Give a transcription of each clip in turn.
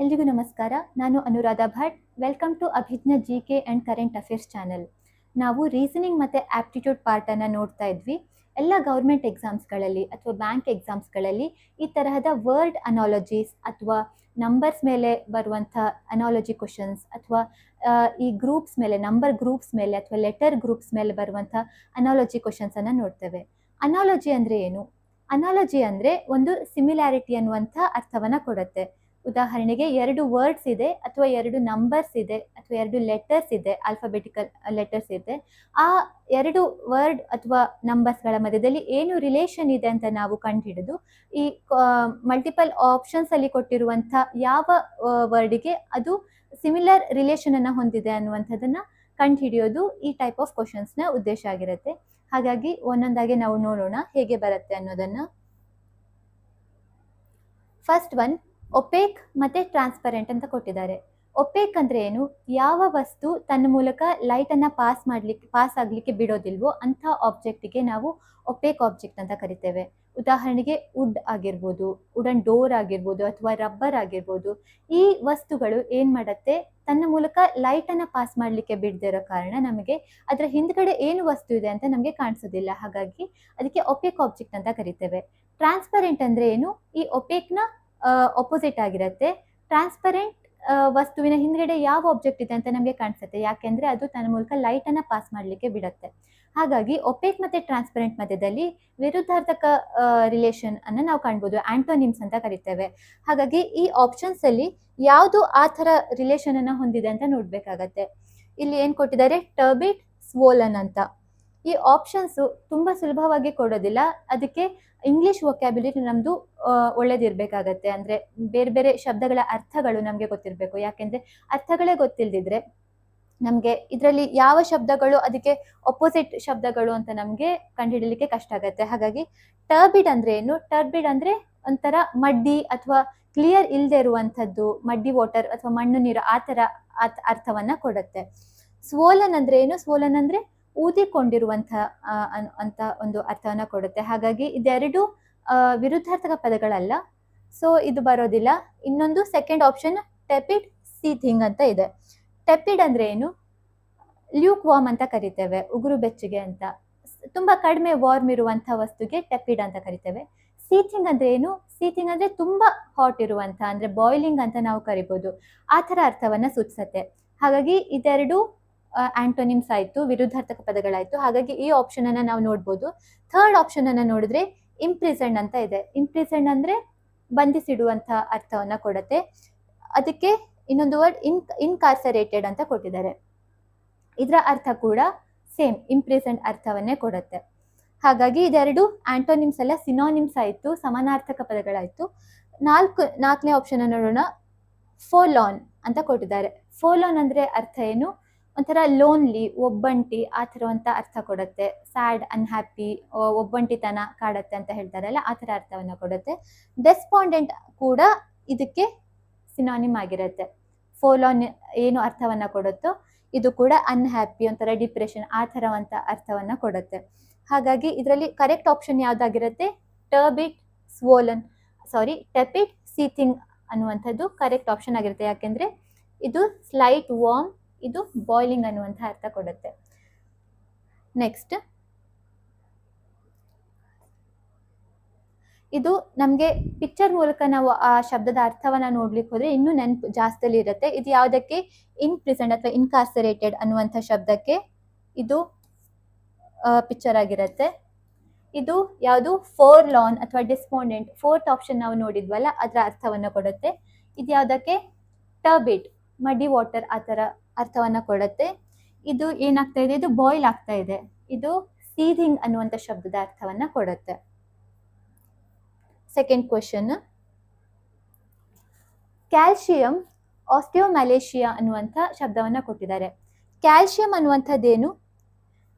ಎಲ್ರಿಗೂ ನಮಸ್ಕಾರ. ನಾನು Anuradha Bhat. Welcome to Abhijna GK and current affairs channel. ನಾವು ರೀಸನಿಂಗ್ ಮತ್ತು ಆಪ್ಟಿಟ್ಯೂಡ್ ಪಾರ್ಟನ್ನು ನೋಡ್ತಾ ಇದ್ವಿ. ಎಲ್ಲ ಗೌರ್ಮೆಂಟ್ ಎಕ್ಸಾಮ್ಸ್ಗಳಲ್ಲಿ ಅಥವಾ ಬ್ಯಾಂಕ್ ಎಕ್ಸಾಮ್ಸ್ಗಳಲ್ಲಿ ಈ ತರಹದ ವರ್ಡ್ ಅನಾಲಜೀಸ್ ಅಥವಾ ನಂಬರ್ಸ್ ಮೇಲೆ ಬರುವಂಥ ಅನಾಲಜಿ ಕ್ವಶನ್ಸ್ ಅಥವಾ ಈ ಗ್ರೂಪ್ಸ್ ಮೇಲೆ ನಂಬರ್ ಗ್ರೂಪ್ಸ್ ಮೇಲೆ ಅಥವಾ ಲೆಟರ್ ಗ್ರೂಪ್ಸ್ ಮೇಲೆ ಬರುವಂಥ ಅನಾಲಜಿ ಕ್ವಶನ್ಸನ್ನು ನೋಡ್ತೇವೆ. ಅನಾಲಜಿ ಅಂದರೆ ಏನು? ಅನಾಲಜಿ ಅಂದರೆ ಒಂದು ಸಿಮಿಲ್ಯಾರಿಟಿ ಅನ್ನುವಂಥ ಅರ್ಥವನ್ನು ಕೊಡುತ್ತೆ. ಉದಾಹರಣೆಗೆ 2 ವರ್ಡ್ಸ್ ಇದೆ ಅಥವಾ 2 ನಂಬರ್ಸ್ ಇದೆ ಅಥವಾ 2 ಲೆಟರ್ಸ್ ಇದೆ, ಆಲ್ಫಾಬೆಟಿಕಲ್ ಲೆಟರ್ಸ್ ಇದೆ. ಆ 2 ವರ್ಡ್ ಅಥವಾ ನಂಬರ್ಸ್ಗಳ ಮಧ್ಯದಲ್ಲಿ ಏನು ರಿಲೇಷನ್ ಇದೆ ಅಂತ ನಾವು ಕಂಡುಹಿಡಿದು ಈ ಮಲ್ಟಿಪಲ್ ಆಪ್ಷನ್ಸ್ ಅಲ್ಲಿ ಕೊಟ್ಟಿರುವಂಥ ಯಾವ ವರ್ಡಿಗೆ ಅದು ಸಿಮಿಲರ್ ರಿಲೇಷನ್ ಅನ್ನು ಹೊಂದಿದೆ ಅನ್ನುವಂಥದ್ದನ್ನ ಕಂಡುಹಿಡಿಯೋದು ಈ ಟೈಪ್ ಆಫ್ ಕ್ವಶನ್ಸ್ನ ಉದ್ದೇಶ ಆಗಿರುತ್ತೆ. ಹಾಗಾಗಿ ಒಂದೊಂದಾಗಿ ನಾವು ನೋಡೋಣ ಹೇಗೆ ಬರುತ್ತೆ ಅನ್ನೋದನ್ನ. ಫಸ್ಟ್ ಒನ್, ಒಪೇಕ್ ಮತ್ತೆ ಟ್ರಾನ್ಸ್ಪರೆಂಟ್ ಅಂತ ಕೊಟ್ಟಿದ್ದಾರೆ. ಒಪೇಕ್ ಅಂದ್ರೆ ಏನು? ಯಾವ ವಸ್ತು ತನ್ನ ಮೂಲಕ ಲೈಟ್ ಅನ್ನ ಪಾಸ್ ಆಗ್ಲಿಕ್ಕೆ ಬಿಡೋದಿಲ್ವೋ ಅಂತ ಆಬ್ಜೆಕ್ಟಿಗೆ ನಾವು ಒಪೇಕ್ ಆಬ್ಜೆಕ್ಟ್ ಅಂತ ಕರಿತೇವೆ. ಉದಾಹರಣೆಗೆ ವುಡ್ ಆಗಿರ್ಬೋದು, ವುಡನ್ ಡೋರ್ ಆಗಿರ್ಬೋದು ಅಥವಾ ರಬ್ಬರ್ ಆಗಿರ್ಬೋದು. ಈ ವಸ್ತುಗಳು ಏನ್ ಮಾಡುತ್ತೆ, ತನ್ನ ಮೂಲಕ ಲೈಟ್ ಅನ್ನ ಪಾಸ್ ಮಾಡ್ಲಿಕ್ಕೆ ಬಿಡದಿರೋ ಕಾರಣ ನಮಗೆ ಅದರ ಹಿಂದ್ಗಡೆ ಏನು ವಸ್ತು ಇದೆ ಅಂತ ನಮಗೆ ಕಾಣಿಸೋದಿಲ್ಲ. ಹಾಗಾಗಿ ಅದಕ್ಕೆ ಒಪೇಕ್ ಆಬ್ಜೆಕ್ಟ್ ಅಂತ ಕರಿತೇವೆ. ಟ್ರಾನ್ಸ್ಪರೆಂಟ್ ಅಂದ್ರೆ ಏನು? ಈ ಒಪೇಕ್ನ ಆಪೋಸಿಟ್ ಆಗಿರುತ್ತೆ. ಟ್ರಾನ್ಸ್ಪರೆಂಟ್ ವಸ್ತುವಿನ ಹಿಂದ್ಗಡೆ ಯಾವ ಆಬ್ಜೆಕ್ಟ್ ಇದೆ ಅಂತ ನಮಗೆ ಕಾಣಿಸುತ್ತೆ, ಯಾಕೆಂದ್ರೆ ಅದು ತನ್ನ ಮೂಲಕ ಲೈಟ್ ಅನ್ನ ಪಾಸ್ ಮಾಡಲಿಕ್ಕೆ ಬಿಡುತ್ತೆ. ಹಾಗಾಗಿ ಒಪೇಕ್ ಮತ್ತೆ ಟ್ರಾನ್ಸ್ಪರೆಂಟ್ ಮಧ್ಯದಲ್ಲಿ ವಿರುದ್ಧಾರ್ಥಕ ರಿಲೇಷನ್ ಅನ್ನ ನಾವು ಕಾಣ್ಬೋದು, ಆಂಟೋನಿಮ್ಸ್ ಅಂತ ಕರಿತೇವೆ. ಹಾಗಾಗಿ ಈ ಆಪ್ಷನ್ಸ್ ಅಲ್ಲಿ ಯಾವುದು ಆ ಥರ ರಿಲೇಷನ್ ಅನ್ನ ಹೊಂದಿದೆ ಅಂತ ನೋಡ್ಬೇಕಾಗತ್ತೆ. ಇಲ್ಲಿ ಏನ್ ಕೊಟ್ಟಿದ್ದಾರೆ, ಟರ್ಬಿಡ್, ಸ್ವೋಲನ್ ಅಂತ. ಈ ಆಪ್ಷನ್ಸ್ ತುಂಬಾ ಸುಲಭವಾಗಿ ಕೊಡೋದಿಲ್ಲ. ಅದಕ್ಕೆ ಇಂಗ್ಲಿಷ್ ವೊಕ್ಯಾಬ್ಯುಲರಿ ನಮ್ದು ಒಳ್ಳೇದಿರ್ಬೇಕಾಗತ್ತೆ. ಅಂದ್ರೆ ಬೇರೆ ಬೇರೆ ಶಬ್ದಗಳ ಅರ್ಥಗಳು ನಮ್ಗೆ ಗೊತ್ತಿರಬೇಕು. ಯಾಕೆಂದ್ರೆ ಅರ್ಥಗಳೇ ಗೊತ್ತಿಲ್ದಿದ್ರೆ ನಮ್ಗೆ ಇದರಲ್ಲಿ ಯಾವ ಶಬ್ದಗಳು ಅದಕ್ಕೆ ಅಪೋಸಿಟ್ ಶಬ್ದಗಳು ಅಂತ ನಮ್ಗೆ ಕಂಡುಹಿಡಲಿಕ್ಕೆ ಕಷ್ಟ ಆಗತ್ತೆ. ಹಾಗಾಗಿ ಟರ್ಬಿಡ್ ಅಂದ್ರೆ ಏನು? ಟರ್ಬಿಡ್ ಅಂದ್ರೆ ಒಂಥರ ಮಡ್ಡಿ ಅಥವಾ ಕ್ಲಿಯರ್ ಇಲ್ಲದೆ ಇರುವಂಥದ್ದು, ಮಡ್ಡಿ ವಾಟರ್ ಅಥವಾ ಮಣ್ಣು ನೀರು ಆ ಥರ ಅರ್ಥವನ್ನ ಕೊಡುತ್ತೆ. ಸ್ವೋಲನ್ ಅಂದ್ರೆ ಏನು? ಸ್ವೋಲನ್ ಅಂದ್ರೆ ಊದಿಕೊಂಡಿರುವಂಥ ಅಂತ ಒಂದು ಅರ್ಥವನ್ನ ಕೊಡುತ್ತೆ. ಹಾಗಾಗಿ ಇದೆರಡು ವಿರುದ್ಧಾರ್ಥಕ ಪದಗಳಲ್ಲ, ಸೊ ಇದು ಬರೋದಿಲ್ಲ. ಇನ್ನೊಂದು ಸೆಕೆಂಡ್ ಆಪ್ಷನ್ ಟೆಪಿಡ್, ಸೀಥಿಂಗ್ ಅಂತ ಇದೆ. ಟೆಪಿಡ್ ಅಂದ್ರೆ ಏನು? ಲ್ಯೂಕ್ ವಾರ್ಮ್ ಅಂತ ಕರಿತೇವೆ, ಉಗುರು ಬೆಚ್ಚಗೆ ಅಂತ. ತುಂಬಾ ಕಡಿಮೆ ವಾರ್ಮ್ ಇರುವಂತಹ ವಸ್ತುಗೆ ಟೆಪಿಡ್ ಅಂತ ಕರಿತೇವೆ. ಸೀಥಿಂಗ್ ಅಂದ್ರೆ ಏನು? ಸೀಥಿಂಗ್ ಅಂದ್ರೆ ತುಂಬಾ ಹಾಟ್ ಇರುವಂತ, ಅಂದ್ರೆ ಬಾಯ್ಲಿಂಗ್ ಅಂತ ನಾವು ಕರಿಬಹುದು. ಆ ಥರ ಅರ್ಥವನ್ನ ಸೂಚಿಸುತ್ತೆ. ಹಾಗಾಗಿ ಇದೆರಡು ಆಂಟೋನಿಮ್ಸ್ ಆಯ್ತು, ವಿರುದ್ಧಾರ್ಥಕ ಪದಗಳಾಯ್ತು. ಹಾಗಾಗಿ ಈ ಆಪ್ಷನ್ ಅನ್ನ ನಾವು ನೋಡ್ಬೋದು. ಥರ್ಡ್ ಆಪ್ಷನ್ ಅನ್ನ ನೋಡಿದ್ರೆ ಇಂಪ್ರಿಸನ್ಡ್ ಅಂತ ಇದೆ. ಇಂಪ್ರಿಸನ್ಡ್ ಅಂದ್ರೆ ಬಂಧಿಸಿಡುವಂತ ಅರ್ಥವನ್ನ ಕೊಡುತ್ತೆ. ಅದಕ್ಕೆ ಇನ್ನೊಂದು ವರ್ಡ್ ಇನ್ಕಾರ್ಸರೇಟೆಡ್ ಅಂತ ಕೊಟ್ಟಿದ್ದಾರೆ. ಇದರ ಅರ್ಥ ಕೂಡ ಸೇಮ್ ಇಂಪ್ರಿಸನ್ಡ್ ಅರ್ಥವನ್ನೇ ಕೊಡುತ್ತೆ. ಹಾಗಾಗಿ ಇದೆರಡು ಆಂಟೋನಿಮ್ಸ್ ಎಲ್ಲ ಸಿನೋನಿಮ್ಸ್ ಆಯ್ತು, ಸಮಾನಾರ್ಥಕ ಪದಗಳಾಯ್ತು. ನಾಲ್ಕನೇ ಆಪ್ಷನ್ ನೋಡೋಣ. ಫೋಲಾನ್ ಅಂತ ಕೊಟ್ಟಿದ್ದಾರೆ. ಫೋಲಾನ್ ಅಂದ್ರೆ ಅರ್ಥ ಏನು? ಒಂಥರ ಲೋನ್ಲಿ, ಒಬ್ಬಂಟಿ ಆ ಥರವಂತ ಅರ್ಥ ಕೊಡುತ್ತೆ. ಸ್ಯಾಡ್, ಅನ್ಹ್ಯಾಪಿ, ಒಬ್ಬಂಟಿತನ ಕಾಡುತ್ತೆ ಅಂತ ಹೇಳ್ತಾರಲ್ಲ, ಆ ಥರ ಅರ್ಥವನ್ನ ಕೊಡುತ್ತೆ. ಡೆಸ್ಪಾಂಡೆಂಟ್ ಕೂಡ ಇದಕ್ಕೆ ಸಿನಾನಿಮ್ ಆಗಿರುತ್ತೆ. ಫೋಲಾನ್ ಏನು ಅರ್ಥವನ್ನ ಕೊಡುತ್ತೋ ಇದು ಕೂಡ ಅನ್ಹ್ಯಾಪಿ, ಒಂಥರ ಡಿಪ್ರೆಷನ್ ಆ ಥರವಂತ ಅರ್ಥವನ್ನ ಕೊಡುತ್ತೆ. ಹಾಗಾಗಿ ಇದರಲ್ಲಿ ಕರೆಕ್ಟ್ ಆಪ್ಷನ್ ಯಾವ್ದಾಗಿರುತ್ತೆ? ಟೆಪಿಡ್, ಸೀಥಿಂಗ್ ಅನ್ನುವಂಥದ್ದು ಕರೆಕ್ಟ್ ಆಪ್ಷನ್ ಆಗಿರುತ್ತೆ. ಯಾಕೆಂದ್ರೆ ಇದು ಸ್ಲೈಟ್ ವಾರ್ಮ್, ಇದು ಬಾಯ್ಲಿಂಗ್ ಅನ್ನುವಂಥ ಅರ್ಥ ಕೊಡುತ್ತೆ. ನೆಕ್ಸ್ಟ್, ಇದು ನಮಗೆ ಪಿಕ್ಚರ್ ಮೂಲಕ ನಾವು ಆ ಶಬ್ದದ ಅರ್ಥವನ್ನ ನೋಡ್ಲಿಕ್ಕೆ ಹೋದ್ರೆ ಇನ್ನೂ ನೆನಪು ಜಾಸ್ತಿಯಲ್ಲಿ ಇರುತ್ತೆ. ಇದು ಯಾವುದಕ್ಕೆ? ಇನ್ಪ್ರಿಸನ್ಡ್ ಅಥವಾ ಇನ್ಕಾರ್ಸರೇಟೆಡ್ ಅನ್ನುವಂಥ ಶಬ್ದಕ್ಕೆ ಇದು ಪಿಕ್ಚರ್ ಆಗಿರುತ್ತೆ. ಇದು ಯಾವುದು? ಫೋರ್ಲಾನ್ ಅಥವಾ ಡಿಸ್ಪಾಂಡೆಂಟ್, ಫೋರ್ತ್ ಆಪ್ಷನ್ ನಾವು ನೋಡಿದ್ವಲ್ಲ, ಅದರ ಅರ್ಥವನ್ನ ಕೊಡುತ್ತೆ. ಇದು ಯಾವುದಕ್ಕೆ? ಟರ್ಬಿಡ್, ಮಡಿ ವಾಟರ್ ಆ ಥರ ಅರ್ಥವನ್ನ ಕೊಡುತ್ತೆ. ಇದು ಏನಾಗ್ತಾ ಇದೆ? ಇದು ಬಾಯ್ಲ್ ಆಗ್ತಾ ಇದೆ. ಇದು ಸೀಥಿಂಗ್ ಅನ್ನುವಂಥ ಶಬ್ದದ ಅರ್ಥವನ್ನ ಕೊಡುತ್ತೆ. ಸೆಕೆಂಡ್ ಕ್ವೆಶ್ಚನ್, ಕ್ಯಾಲ್ಸಿಯಂ ಆಸ್ಟಿಯೋಮ್ಯಾಲೇಷಿಯಾ ಅನ್ನುವಂಥ ಶಬ್ದವನ್ನ ಕೊಟ್ಟಿದ್ದಾರೆ. ಕ್ಯಾಲ್ಸಿಯಂ ಅನ್ನುವಂಥದ್ದೇನು?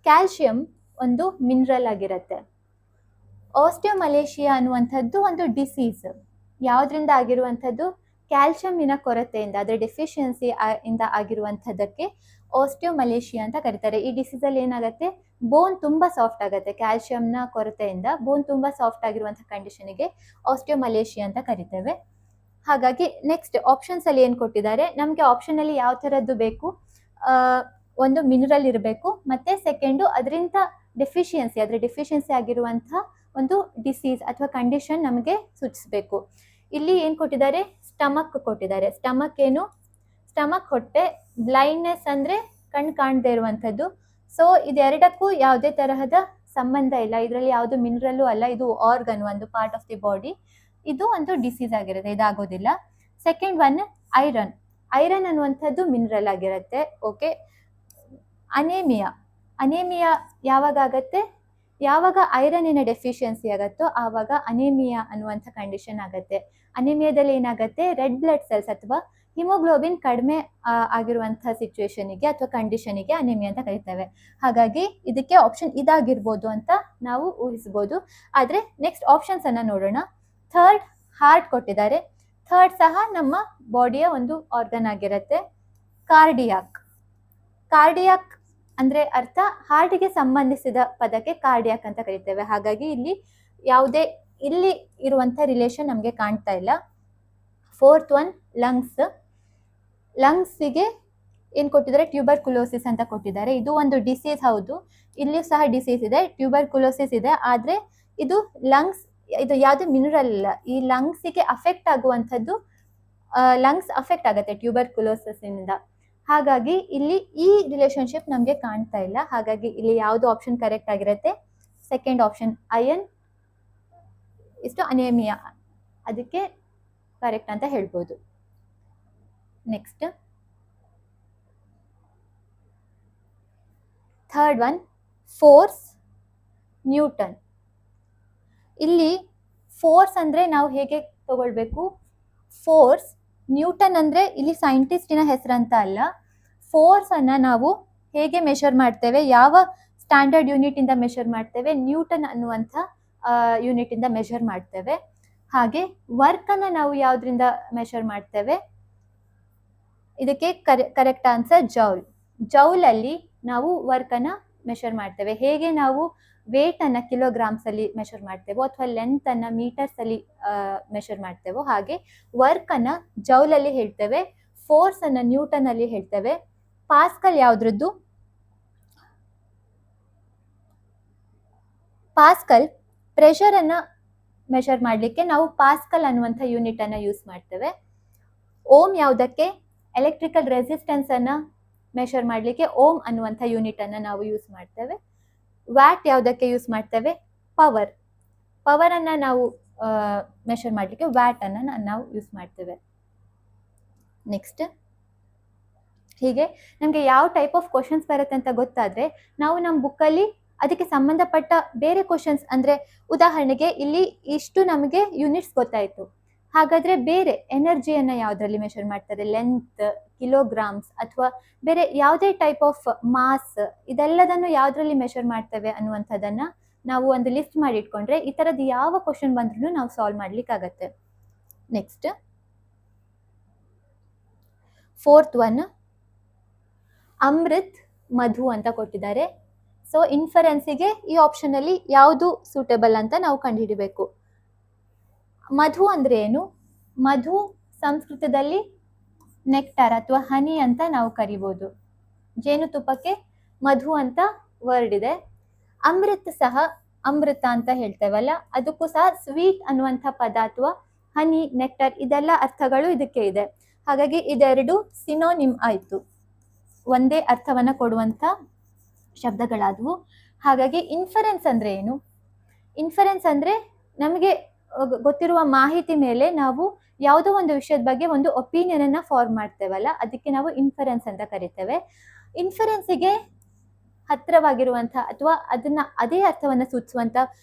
ಕ್ಯಾಲ್ಸಿಯಂ ಒಂದು ಮಿನರಲ್ ಆಗಿರುತ್ತೆ. ಆಸ್ಟಿಯೋಮಲೇಷಿಯಾ ಅನ್ನುವಂಥದ್ದು ಒಂದು ಡಿಸೀಸ್. ಯಾವುದರಿಂದ ಆಗಿರುವಂಥದ್ದು? ಕ್ಯಾಲ್ಸಿಯಂನ ಕೊರತೆಯಿಂದ, ಅದರ ಡೆಫಿಷಿಯನ್ಸಿ ಇಂದ ಆಗಿರುವಂಥದ್ದಕ್ಕೆ ಆಸ್ಟಿಯೋಮಲೇಷಿಯಾ ಅಂತ ಕರೀತಾರೆ. ಈ ಡಿಸೀಸಲ್ಲಿ ಏನಾಗುತ್ತೆ? ಬೋನ್ ತುಂಬಾ ಸಾಫ್ಟ್ ಆಗುತ್ತೆ. ಕ್ಯಾಲ್ಸಿಯಂನ ಕೊರತೆಯಿಂದ ಬೋನ್ ತುಂಬಾ ಸಾಫ್ಟ್ ಆಗಿರುವಂಥ ಕಂಡೀಷನ್ಗೆ ಆಸ್ಟಿಯೋಮಲೇಷಿಯಾ ಅಂತ ಕರಿತೇವೆ. ಹಾಗಾಗಿ ನೆಕ್ಸ್ಟ್ ಆಪ್ಷನ್ಸ್ ಅಲ್ಲಿ ಏನು ಕೊಟ್ಟಿದ್ದಾರೆ, ನಮಗೆ ಆಪ್ಷನ್ ಅಲ್ಲಿ ಯಾವ ತರದ್ದು ಬೇಕು, ಒಂದು ಮಿನರಲ್ ಇರಬೇಕು, ಮತ್ತೆ ಸೆಕೆಂಡು ಅದರಿಂದ ಡೆಫಿಷಿಯನ್ಸಿ ಆಗಿರುವಂತಹ ಒಂದು ಡಿಸೀಸ್ ಅಥವಾ ಕಂಡೀಷನ್ ನಮಗೆ ಸೂಚಿಸಬೇಕು. ಇಲ್ಲಿ ಏನು ಕೊಟ್ಟಿದ್ದಾರೆ, ಸ್ಟಮಕ್ ಕೊಟ್ಟಿದ್ದಾರೆ. ಸ್ಟಮಕ್ ಹೊಟ್ಟೆ, ಬ್ಲೈಂಡ್ನೆಸ್ ಅಂದ್ರೆ ಕಣ್ಣು ಕಾಣದೇ ಇರುವಂಥದ್ದು. ಸೊ ಇದೆರಡಕ್ಕೂ ಯಾವುದೇ ತರಹದ ಸಂಬಂಧ ಇಲ್ಲ, ಇದರಲ್ಲಿ ಯಾವುದು ಮಿನರಲ್ಲು ಅಲ್ಲ, ಇದು ಆರ್ಗನ್, ಒಂದು ಪಾರ್ಟ್ ಆಫ್ ದಿ ಬಾಡಿ, ಇದು ಒಂದು ಡಿಸೀಸ್ ಆಗಿರುತ್ತೆ, ಇದಾಗೋದಿಲ್ಲ. ಸೆಕೆಂಡ್ ಒನ್ ಐರನ್ ಅನ್ನುವಂಥದ್ದು ಮಿನರಲ್ ಆಗಿರುತ್ತೆ. ಓಕೆ. ಅನೇಮಿಯಾ ಯಾವಾಗ ಆಗತ್ತೆ, ಯಾವಾಗ ಐರನ್ನಿನ ಡೆಫಿಷಿಯನ್ಸಿ ಆಗತ್ತೋ ಆವಾಗ ಅನೇಮಿಯಾ ಅನ್ನುವಂಥ ಕಂಡೀಷನ್ ಆಗತ್ತೆ. ಅನೇಮಿಯಾದಲ್ಲಿ ಏನಾಗುತ್ತೆ, ರೆಡ್ ಬ್ಲಡ್ ಸೆಲ್ಸ್ ಅಥವಾ ಹಿಮೋಗ್ಲೋಬಿನ್ ಕಡಿಮೆ ಆಗಿರುವಂಥ ಸಿಚುವೇಶನಿಗೆ ಅಥವಾ ಕಂಡೀಷನಿಗೆ ಅನೇಮಿಯಾ ಅಂತ ಕರಿತೇವೆ. ಹಾಗಾಗಿ ಇದಕ್ಕೆ ಆಪ್ಷನ್ ಇದಾಗಿರ್ಬೋದು ಅಂತ ನಾವು ಊಹಿಸ್ಬೋದು. ಆದರೆ ನೆಕ್ಸ್ಟ್ ಆಪ್ಷನ್ಸ್ ಅನ್ನ ನೋಡೋಣ. ಥರ್ಡ್, ಹಾರ್ಟ್ ಕೊಟ್ಟಿದ್ದಾರೆ. ಥರ್ಡ್ ಸಹ ನಮ್ಮ ಬಾಡಿಯ ಒಂದು ಆರ್ಗನ್ ಆಗಿರುತ್ತೆ. ಕಾರ್ಡಿಯಾಕ್ ಅಂದ್ರೆ ಅರ್ಥ ಹಾರ್ಟಿಗೆ ಸಂಬಂಧಿಸಿದ ಪದಕ್ಕೆ ಕಾರ್ಡಿಯಾಕ್ ಅಂತ ಕರಿತೇವೆ. ಹಾಗಾಗಿ ಇಲ್ಲಿ ಇರುವಂತ ರಿಲೇಷನ್ ನಮಗೆ ಕಾಣ್ತಾ ಇಲ್ಲ. ಫೋರ್ತ್ ಒನ್, ಲಂಗ್ಸ್ಗೆ ಏನ್ ಕೊಟ್ಟಿದ್ದಾರೆ, ಟ್ಯೂಬರ್ಕುಲೋಸಿಸ್ ಅಂತ ಕೊಟ್ಟಿದ್ದಾರೆ. ಇದು ಒಂದು ಡಿಸೀಸ್, ಹೌದು, ಇಲ್ಲಿಯೂ ಸಹ ಡಿಸೀಸ್ ಇದೆ, ಟ್ಯೂಬರ್ಕುಲೋಸಿಸ್ ಇದೆ. ಆದ್ರೆ ಇದು ಯಾವುದು ಮಿನರಲ್ ಇಲ್ಲ. ಈ ಲಂಗ್ಸಿಗೆ ಅಫೆಕ್ಟ್ ಆಗುವಂಥದ್ದು, ಲಂಗ್ಸ್ ಅಫೆಕ್ಟ್ ಆಗುತ್ತೆ ಟ್ಯೂಬರ್ಕುಲೋಸಿಸ್ ಇಂದ. ಹಾಗಾಗಿ ಇಲ್ಲಿ ಈ ರಿಲೇಶನ್ಶಿಪ್ ನಮಗೆ ಕಾಣ್ತಾ ಇಲ್ಲ. ಹಾಗಾಗಿ ಇಲ್ಲಿ ಯಾವುದು ಆಪ್ಷನ್ ಕರೆಕ್ಟ್ ಆಗಿರುತ್ತೆ, ಸೆಕೆಂಡ್ ಆಪ್ಷನ್ ಅಯನ್ ಅನೇಮಿಯಾ, ಅದಕ್ಕೆ ಕರೆಕ್ಟ್ ಅಂತ ಹೇಳ್ಬೋದು. Next third one, force, Newton. ಇಲ್ಲಿ ಫೋರ್ಸ್ ಅಂದ್ರೆ ನಾವು ಹೇಗೆ ತಗೊಳ್ಬೇಕು, ಫೋರ್ಸ್ ನ್ಯೂಟನ್ ಅಂದ್ರೆ ಇಲ್ಲಿ ಸೈಂಟಿಸ್ಟಿನ ಹೆಸರಂತ ಅಲ್ಲ. ಫೋರ್ಸ್ ಅನ್ನ ನಾವು ಹೇಗೆ ಮೆಷರ್ ಮಾಡ್ತೇವೆ, ಯಾವ ಸ್ಟ್ಯಾಂಡರ್ಡ್ ಯೂನಿಟ್ ಇಂದ ಮೆಷರ್ ಮಾಡ್ತೇವೆ, ನ್ಯೂಟನ್ ಅನ್ನುವಂಥ ಯೂನಿಟ್ ಇಂದ ಮೆಷರ್ ಮಾಡ್ತೇವೆ. ಹಾಗೆ ವರ್ಕ್ ಅನ್ನ ನಾವು ಯಾವ್ದ್ರಿಂದ ಮೆಷರ್ ಮಾಡ್ತೇವೆ, ಇದಕ್ಕೆ ಕರೆಕ್ಟ್ ಆನ್ಸರ್ ಜೌಲ್ ಅಲ್ಲಿ ನಾವು ವರ್ಕ್ ಅನ್ನ ಮೆಷರ್ ಮಾಡ್ತೇವೆ. ಹೇಗೆ ನಾವು ವೇಟ್ ಅನ್ನ ಕಿಲೋಗ್ರಾಮ್ಸ್ ಅಲ್ಲಿ ಮೆಷರ್ ಮಾಡ್ತೇವೋ ಅಥವಾ ಲೆಂತ್ ಅನ್ನ ಮೀಟರ್ಸ್ ಅಲ್ಲಿ ಮೆಷರ್ ಮಾಡ್ತೇವೋ, ಹಾಗೆ ವರ್ಕ್ ಅನ್ನ ಜೌಲ್ ಅಲ್ಲಿ ಹೇಳ್ತೇವೆ, ಫೋರ್ಸ್ ಅನ್ನ ನ್ಯೂಟನ್ ಅಲ್ಲಿ ಹೇಳ್ತೇವೆ. ಪಾಸ್ಕಲ್ ಯಾವ್ದ್ರದ್ದು, ಪಾಸ್ಕಲ್ ಪ್ರೆಷರ್ ಅನ್ನ ಮೆಷರ್ ಮಾಡ್ಲಿಕ್ಕೆ ನಾವು ಪಾಸ್ಕಲ್ ಅನ್ನುವಂಥ ಯೂನಿಟ್ ಅನ್ನ ಯೂಸ್ ಮಾಡ್ತೇವೆ. ಓಮ್ ಯಾವುದಕ್ಕೆ, ಎಲೆಕ್ಟ್ರಿಕಲ್ ರೆಸಿಸ್ಟೆನ್ಸ್ ಅನ್ನ ಮೆಷರ್ ಮಾಡ್ಲಿಕ್ಕೆ ಓಮ್ ಅನ್ನುವಂಥ ಯೂನಿಟ್ ಅನ್ನ ನಾವು ಯೂಸ್ ಮಾಡ್ತೇವೆ. ವ್ಯಾಟ್ ಯಾವುದಕ್ಕೆ ಯೂಸ್ ಮಾಡ್ತೇವೆ, ಪವರ್ ಅನ್ನ ನಾವು ಮೆಷರ್ ಮಾಡ್ಲಿಕ್ಕೆ ವ್ಯಾಟ್ ಅನ್ನ ನಾವು ಯೂಸ್ ಮಾಡ್ತೇವೆ. ನೆಕ್ಸ್ಟ್ ಹೀಗೆ ನಮಗೆ ಯಾವ ಟೈಪ್ ಆಫ್ ಕ್ವಶನ್ಸ್ ಬರುತ್ತೆ ಅಂತ ಗೊತ್ತಾದ್ರೆ ನಾವು ನಮ್ಮ ಬುಕ್ಕಲ್ಲಿ ಅದಕ್ಕೆ ಸಂಬಂಧಪಟ್ಟ ಬೇರೆ ಕ್ವಶನ್ಸ್, ಅಂದ್ರೆ ಉದಾಹರಣೆಗೆ ಇಲ್ಲಿ ಇಷ್ಟು ನಮಗೆ ಯೂನಿಟ್ಸ್ ಗೊತ್ತಾಯ್ತು, ಹಾಗಾದ್ರೆ ಬೇರೆ ಎನರ್ಜಿಯನ್ನ ಯಾವ್ದ್ರಲ್ಲಿ ಮೆಷರ್ ಮಾಡ್ತಾರೆ, ಲೆಂತ್, ಕಿಲೋಗ್ರಾಮ್ಸ್ ಅಥವಾ ಬೇರೆ ಯಾವುದೇ ಟೈಪ್ ಆಫ್ ಮಾಸ್, ಇದೆಲ್ಲದನ್ನು ಯಾವ್ದ್ರಲ್ಲಿ ಮೆಷರ್ ಮಾಡ್ತೇವೆ ಅನ್ನುವಂಥದ್ದನ್ನ ನಾವು ಒಂದು ಲಿಸ್ಟ್ ಮಾಡಿ ಇಟ್ಕೊಂಡ್ರೆ ಈ ತರದ್ ಯಾವ ಕ್ವಶನ್ ಬಂದ್ರೂ ನಾವು ಸಾಲ್ವ್ ಮಾಡ್ಲಿಕ್ಕೆ ಆಗತ್ತೆ. ನೆಕ್ಸ್ಟ್ ಫೋರ್ತ್ ಒನ್, ಅಮೃತ್, ಮಧು ಅಂತ ಕೊಟ್ಟಿದ್ದಾರೆ. ಸೊ ಇನ್ಫರೆನ್ಸಿಗೆ ಈ ಆಪ್ಷನ್ ಅಲ್ಲಿ ಯಾವುದು ಸೂಟೇಬಲ್ ಅಂತ ನಾವು ಕಂಡುಹಿಡಿಬೇಕು. ಮಧು ಅಂದ್ರೆ ಏನು, ಮಧು ಸಂಸ್ಕೃತದಲ್ಲಿ ನೆಕ್ಟಾರ್ ಅಥವಾ ಹನಿ ಅಂತ ನಾವು ಕರಿಬಹುದು. ಜೇನುತುಪ್ಪಕ್ಕೆ ಮಧು ಅಂತ ವರ್ಡ್ ಇದೆ. ಅಮೃತ್ ಸಹ ಅಮೃತ ಅಂತ ಹೇಳ್ತೇವಲ್ಲ, ಅದಕ್ಕೂ ಸಹ ಸ್ವೀಟ್ ಅನ್ನುವಂಥ ಪದ ಅಥವಾ ಹನಿ, ನೆಕ್ಟರ್, ಇದೆಲ್ಲ ಅರ್ಥಗಳು ಇದಕ್ಕೆ ಇದೆ. ಹಾಗಾಗಿ ಇದೆರಡು ಸಿನೋನಿಮ್ ಆಯ್ತು, ಒಂದೇ ಅರ್ಥವನ್ನ ಕೊಡುವಂತ ಶಬ್ದಗಳಾದವು. ಹಾಗಾಗಿ ಇನ್ಫರೆನ್ಸ್ ಅಂದ್ರೆ ಏನು, ಇನ್ಫರೆನ್ಸ್ ಅಂದ್ರೆ ನಮಗೆ ಗೊತ್ತಿರುವ ಮಾಹಿತಿ ಮೇಲೆ ನಾವು ಯಾವುದೋ ಒಂದು ವಿಷಯದ ಬಗ್ಗೆ ಒಂದು ಒಪಿನಿಯನ್ ಅನ್ನ ಫಾರ್ಮ್ ಮಾಡ್ತೇವಲ್ಲ, ಅದಕ್ಕೆ ನಾವು ಇನ್ಫರೆನ್ಸ್ ಅಂತ ಕರಿತೇವೆ. ಇನ್ಫರೆನ್ಸಿಗೆ ಹತ್ತಿರವಾಗಿರುವಂತ ಅಥವಾ ಅದೇ ಅರ್ಥವನ್ನ ಸೂಚಿಸುವಂತ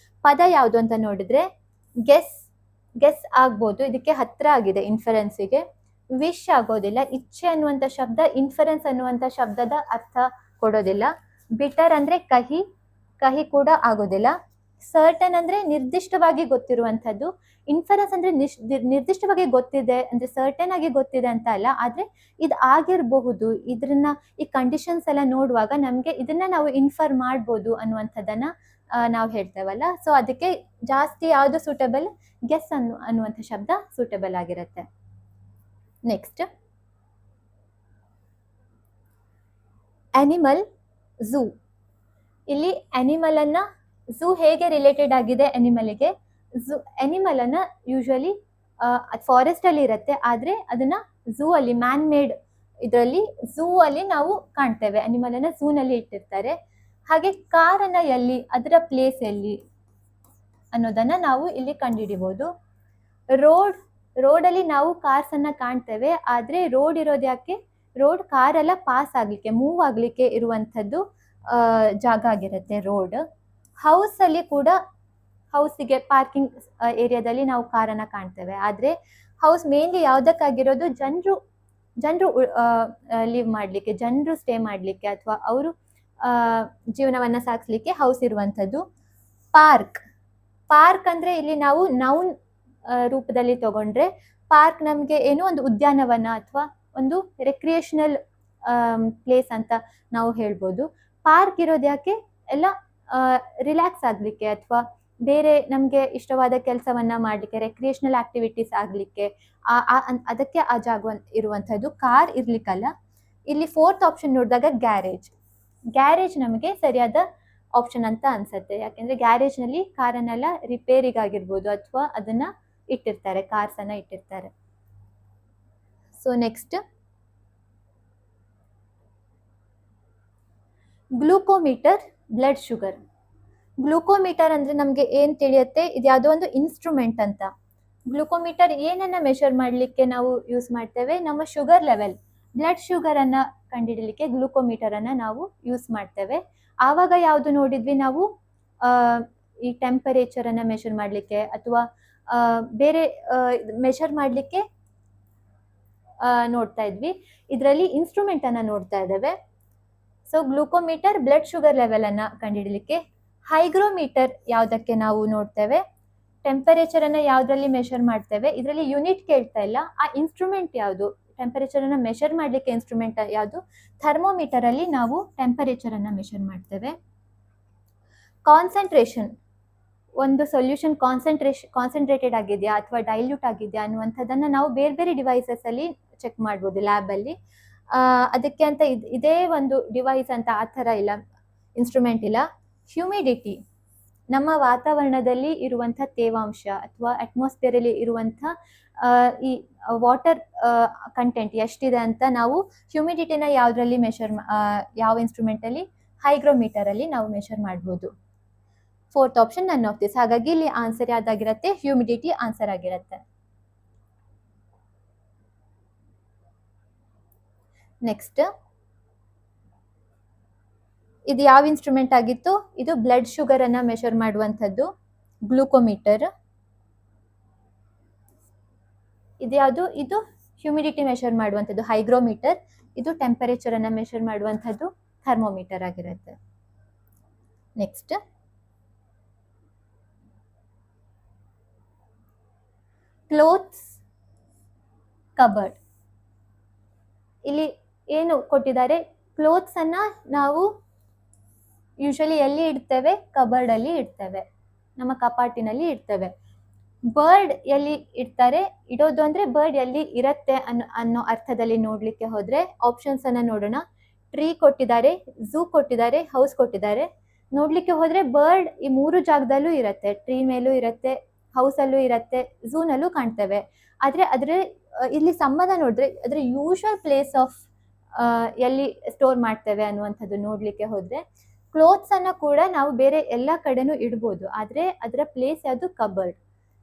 ಪದ ಯಾವುದು ಅಂತ ನೋಡಿದ್ರೆ ಗೆಸ್ ಆಗ್ಬೋದು, ಇದಕ್ಕೆ ಹತ್ರ ಆಗಿದೆ ಇನ್ಫರೆನ್ಸಿಗೆ. ವಿಶ್ ಆಗೋದಿಲ್ಲ, ಇಚ್ಛೆ ಅನ್ನುವಂಥ ಶಬ್ದ ಇನ್ಫರೆನ್ಸ್ ಅನ್ನುವಂಥ ಶಬ್ದದ ಅರ್ಥ ಕೊಡೋದಿಲ್ಲ. ಬಿಟರ್ ಅಂದ್ರೆ ಕಹಿ ಕೂಡ ಆಗೋದಿಲ್ಲ. ಸರ್ಟನ್ ಅಂದ್ರೆ ನಿರ್ದಿಷ್ಟವಾಗಿ ಗೊತ್ತಿರುವಂಥದ್ದು. ಇನ್ಫರೆನ್ಸ್ ಅಂದ್ರೆ ನಿರ್ದಿಷ್ಟವಾಗಿ ಗೊತ್ತಿದೆ ಅಂದ್ರೆ ಸರ್ಟನ್ ಆಗಿ ಗೊತ್ತಿದೆ ಅಂತ ಅಲ್ಲ, ಆದ್ರೆ ಇದು ಆಗಿರಬಹುದು, ಈ ಕಂಡೀಷನ್ಸ್ ಎಲ್ಲ ನೋಡುವಾಗ ನಮ್ಗೆ ಇದನ್ನ ನಾವು ಇನ್ಫರ್ ಮಾಡ್ಬೋದು ಅನ್ನುವಂಥದ್ದನ್ನ ನಾವು ಹೇಳ್ತೇವಲ್ಲ. ಸೊ ಅದಕ್ಕೆ ಜಾಸ್ತಿ ಯಾವುದು ಸೂಟಬಲ್, ಗೆಸ್ ಅನ್ನುವಂಥ ಶಬ್ದ ಸೂಟಬಲ್ ಆಗಿರುತ್ತೆ. Next animal zoo. ಇಲ್ಲಿ ಅನಿಮಲ್ ಅನ್ನ ಝೂ ಹೇಗೆ ರಿಲೇಟೆಡ್ ಆಗಿದೆ ಅನಿಮಲ್ಗೆ, ಝೂ ಅನಿಮಲ್ ಅನ್ನ ಯೂಶುವಲಿ ಫಾರೆಸ್ಟ್ ಅಲ್ಲಿ ಇರುತ್ತೆ, ಆದ್ರೆ ಅದನ್ನ ಝೂ ಅಲ್ಲಿ ಮ್ಯಾನ್ ಮೇಡ್ ಇದರಲ್ಲಿ ಝೂ ಅಲ್ಲಿ ನಾವು ಕಾಣ್ತೇವೆ. ಅನಿಮಲ್ ಅನ್ನ ಝೂ ನಲ್ಲಿ ಇಟ್ಟಿರ್ತಾರೆ. ಹಾಗೆ ಕಾರನ್ನ ಎಲ್ಲಿ, ಅದರ ಪ್ಲೇಸ್ ಎಲ್ಲಿ ಅನ್ನೋದನ್ನ ನಾವು ಇಲ್ಲಿ ಕಂಡುಹಿಡಿಬಹುದು. ರೋಡಲ್ಲಿ ನಾವು ಕಾರ್ಸ್ ಅನ್ನ ಕಾಣ್ತೇವೆ, ಆದ್ರೆ ರೋಡ್ ಇರೋದು ಯಾಕೆ, ರೋಡ್ ಕಾರೆಲ್ಲ ಪಾಸ್ ಆಗ್ಲಿಕ್ಕೆ, ಮೂವ್ ಆಗ್ಲಿಕ್ಕೆ ಇರುವಂತದ್ದು ಜಾಗ ಆಗಿರುತ್ತೆ ರೋಡ್. ಹೌಸ್ ಅಲ್ಲಿ ಕೂಡ ಹೌಸಿಗೆ ಪಾರ್ಕಿಂಗ್ ಏರಿಯಾದಲ್ಲಿ ನಾವು ಕಾರನ್ನ ಕಾಣ್ತೇವೆ, ಆದ್ರೆ ಹೌಸ್ ಮೇನ್ಲಿ ಯಾವ್ದಕ್ಕಾಗಿರೋದು, ಜನರು ಲಿವ್ ಮಾಡ್ಲಿಕ್ಕೆ, ಜನರು ಸ್ಟೇ ಮಾಡ್ಲಿಕ್ಕೆ ಅಥವಾ ಅವರು ಜೀವನವನ್ನ ಸಾಗಿಸ್ಲಿಕ್ಕೆ ಹೌಸ್ ಇರುವಂತದ್ದು. ಪಾರ್ಕ್ ಅಂದ್ರೆ ಇಲ್ಲಿ ನಾವು ನೌನ್ ರೂಪದಲ್ಲಿ ತಗೊಂಡ್ರೆ ಪಾರ್ಕ್ ನಮ್ಗೆ ಏನೋ ಒಂದು ಉದ್ಯಾನವನ ಅಥವಾ ಒಂದು ರೆಕ್ರಿಯೇಷನಲ್ ಪ್ಲೇಸ್ ಅಂತ ನಾವು ಹೇಳ್ಬೋದು. ಪಾರ್ಕ್ ಇರೋದು ಯಾಕೆ, ಎಲ್ಲ ರಿಲ್ಯಾಕ್ಸ್ ಆಗ್ಲಿಕ್ಕೆ ಅಥವಾ ಬೇರೆ ನಮ್ಗೆ ಇಷ್ಟವಾದ ಕೆಲಸವನ್ನ ಮಾಡ್ಲಿಕ್ಕೆ, ರೆಕ್ರಿಯೇಷನಲ್ ಆಕ್ಟಿವಿಟೀಸ್ ಆಗ್ಲಿಕ್ಕೆ, ಅದಕ್ಕೆ ಆ ಜಾಗ ಇರುವಂತದ್ದು. ಕಾರ್ ಇರ್ಲಿಕ್ಕಲ್ಲ. ಇಲ್ಲಿ 4th ಆಪ್ಷನ್ ನೋಡಿದಾಗ ಗ್ಯಾರೇಜ್ ನಮಗೆ ಸರಿಯಾದ ಆಪ್ಷನ್ ಅಂತ ಅನ್ಸುತ್ತೆ. ಯಾಕೆಂದ್ರೆ ಗ್ಯಾರೇಜ್ ನಲ್ಲಿ ಕಾರನ್ನೆಲ್ಲ ರಿಪೇರಿಗಾಗಿರ್ಬೋದು ಅಥವಾ ಅದನ್ನ ಇಟ್ಟಿರ್ತಾರೆ, ಕಾರ್ಸ್ ಅನ್ನ ಇಟ್ಟಿರ್ತಾರೆ. So next glucometer, blood sugar. Glucometer ಅಂದ್ರೆ ನಮ್ಗೆ ಏನ್ ತಿಳಿಯುತ್ತೆ, ಇದು ಯಾವುದೋ ಒಂದು ಇನ್ಸ್ಟ್ರೂಮೆಂಟ್ ಅಂತ. ಗ್ಲೂಕೋಮೀಟರ್ ಏನನ್ನ ಮೆಷರ್ ಮಾಡ್ಲಿಕ್ಕೆ ನಾವು ಯೂಸ್ ಮಾಡ್ತೇವೆ, ನಮ್ಮ ಶುಗರ್ ಲೆವೆಲ್, ಬ್ಲಡ್ ಶುಗರ್ ಅನ್ನ ಕಂಡುಹಿಡಲಿಕ್ಕೆ ಗ್ಲೂಕೋಮೀಟರ್ ಅನ್ನ ನಾವು ಯೂಸ್ ಮಾಡ್ತೇವೆ. ಆವಾಗ ಯಾವ್ದು ನೋಡಿದ್ವಿ ನಾವು, ಈ ಟೆಂಪರೇಚರ್ ಅನ್ನ ಮೆಷರ್ ಮಾಡ್ಲಿಕ್ಕೆ ಅಥವಾ ಬೇರೆ ಮೆಷರ್ ಮಾಡ್ಲಿಕ್ಕೆ ನೋಡ್ತಾ ಇದ್ವಿ. ಇದರಲ್ಲಿ ಇನ್ಸ್ಟ್ರೂಮೆಂಟ್ ಅನ್ನ ನೋಡ್ತಾ ಇದ್ದೇವೆ. So glucometer blood sugar level ಅನ್ನ ಕಂಡುಹಿಡಲಿಕ್ಕೆ. ಹೈಗ್ರೋಮೀಟರ್ ಯಾವ್ದಕ್ಕೆ ನಾವು ನೋಡ್ತೇವೆ, ಟೆಂಪರೇಚರ್ ಅನ್ನ ಯಾವ್ದ್ರಲ್ಲಿ ಮೆಷರ್ ಮಾಡ್ತೇವೆ. ಇದರಲ್ಲಿ ಯೂನಿಟ್ ಕೇಳ್ತಾ ಇಲ್ಲ, ಆ ಇನ್ಸ್ಟ್ರೂಮೆಂಟ್ ಯಾವುದು, ಟೆಂಪರೇಚರ್ ಅನ್ನ ಮೆಷರ್ ಮಾಡ್ಲಿಕ್ಕೆ ಇನ್ಸ್ಟ್ರೂಮೆಂಟ್ ಯಾವುದು. ಥರ್ಮೋಮೀಟರ್ ಅಲ್ಲಿ ನಾವು ಟೆಂಪರೇಚರ್ ಅನ್ನ ಮೆಷರ್ ಮಾಡ್ತೇವೆ. ಕಾನ್ಸಂಟ್ರೇಷನ್, ಒಂದು ಸೊಲ್ಯೂಷನ್ ಕಾನ್ಸಂಟ್ರೇಟೆಡ್ ಆಗಿದೆಯಾ ಅಥವಾ ಡೈಲ್ಯೂಟ್ ಆಗಿದೆಯಾ ಅನ್ನುವಂಥದ್ದನ್ನ ನಾವು ಬೇರೆ ಬೇರೆ ಡಿವೈಸಸ್ ಅಲ್ಲಿ ಚೆಕ್ ಮಾಡ್ಬೋದು ಲ್ಯಾಬ್ ಅಲ್ಲಿ. ಅದಕ್ಕೆ ಅಂತ ಇದೇ ಒಂದು ಡಿವೈಸ್ ಅಂತ ಆ ಥರ ಇಲ್ಲ, ಇನ್ಸ್ಟ್ರೂಮೆಂಟ್ ಇಲ್ಲ. ಹ್ಯೂಮಿಡಿಟಿ, ನಮ್ಮ ವಾತಾವರಣದಲ್ಲಿ ಇರುವಂಥ ತೇವಾಂಶ ಅಥವಾ ಅಟ್ಮಾಸ್ಫಿಯರ್ ಅಲ್ಲಿ ಇರುವಂಥ ಈ ವಾಟರ್ ಕಂಟೆಂಟ್ ಎಷ್ಟಿದೆ ಅಂತ ನಾವು ಹ್ಯೂಮಿಡಿಟಿನ ಯಾವ್ದ್ರಲ್ಲಿ ಯಾವ ಇನ್ಸ್ಟ್ರೂಮೆಂಟ್ ಅಲ್ಲಿ, ಹೈಗ್ರೋಮೀಟರ್ ಅಲ್ಲಿ ನಾವು ಮೆಷರ್ ಮಾಡ್ಬೋದು. 4th option none of this. ಹಾಗಾಗಿ ಇಲ್ಲಿ ಆನ್ಸರ್ ಯಾವ್ದಾಗಿರುತ್ತೆ, ಹ್ಯೂಮಿಡಿಟಿ ಆನ್ಸರ್ ಆಗಿರುತ್ತೆ. ನೆಕ್ಸ್ಟ್ ಇದು ಯಾವ ಇನ್ಸ್ಟ್ರೂಮೆಂಟ್ ಆಗಿತ್ತು, ಇದು ಬ್ಲಡ್ ಶುಗರ್ ಅನ್ನ ಮೆಷರ್ ಮಾಡುವಂಥದ್ದು ಗ್ಲೂಕೋಮೀಟರ್. ಇದು ಯಾವುದು, ಇದು ಹ್ಯೂಮಿಡಿಟಿ ಮೆಷರ್ ಮಾಡುವಂಥದ್ದು ಹೈಗ್ರೋಮೀಟರ್. ಇದು ಟೆಂಪರೇಚರ್ ಅನ್ನ ಮೆಷರ್ ಮಾಡುವಂಥದ್ದು ಥರ್ಮೋಮೀಟರ್ ಆಗಿರುತ್ತೆ. Next clothes cupboard. ಇಲ್ಲಿ ಏನು ಕೊಟ್ಟಿದ್ದಾರೆ, ಕ್ಲೋತ್ಸ್ ಅನ್ನ ನಾವು ಯೂಶಲಿ ಎಲ್ಲಿ ಇಡ್ತೇವೆ, ಕಬರ್ಡ್ ಅಲ್ಲಿ ಇಡ್ತೇವೆ, ನಮ್ಮ ಕಪಾಟಿನಲ್ಲಿ ಇಡ್ತೇವೆ. ಬರ್ಡ್ ಎಲ್ಲಿ ಇಡ್ತಾರೆ, ಇಡೋದು ಅಂದ್ರೆ ಬರ್ಡ್ ಎಲ್ಲಿ ಇರತ್ತೆ ಅನ್ನೋ ಅರ್ಥದಲ್ಲಿ ನೋಡ್ಲಿಕ್ಕೆ ಹೋದ್ರೆ ಆಪ್ಷನ್ಸ್ ಅನ್ನ ನೋಡೋಣ. ಟ್ರೀ ಕೊಟ್ಟಿದ್ದಾರೆ, ಝೂ ಕೊಟ್ಟಿದ್ದಾರೆ, ಹೌಸ್ ಕೊಟ್ಟಿದ್ದಾರೆ. ನೋಡ್ಲಿಕ್ಕೆ ಹೋದ್ರೆ ಬರ್ಡ್ ಈ 3 ಜಾಗದಲ್ಲೂ ಇರತ್ತೆ, ಟ್ರೀ ಮೇಲೂ ಇರತ್ತೆ, ಹೌಸ್ ಅಲ್ಲೂ ಇರತ್ತೆ, ಝೂ ನಲ್ಲೂ ಕಾಣ್ತೇವೆ. ಆದ್ರೆ ಇಲ್ಲಿ ಸಂಬಂಧ ನೋಡಿದ್ರೆ ಅದ್ರ ಯೂಶುವಲ್ ಪ್ಲೇಸ್ ಆಫ್ ಎಲ್ಲಿ ಸ್ಟೋರ್ ಮಾಡ್ತೇವೆ ಅನ್ನುವಂಥದ್ದು ನೋಡ್ಲಿಕ್ಕೆ ಹೋದ್ರೆ ಕ್ಲೋತ್ಸ್ ಅನ್ನ ಕೂಡ ನಾವು ಬೇರೆ ಎಲ್ಲ ಕಡೆನೂ ಇಡ್ಬೋದು, ಆದ್ರೆ ಅದರ ಪ್ಲೇಸ್ ಯಾವುದು, ಕಬರ್ಡ್.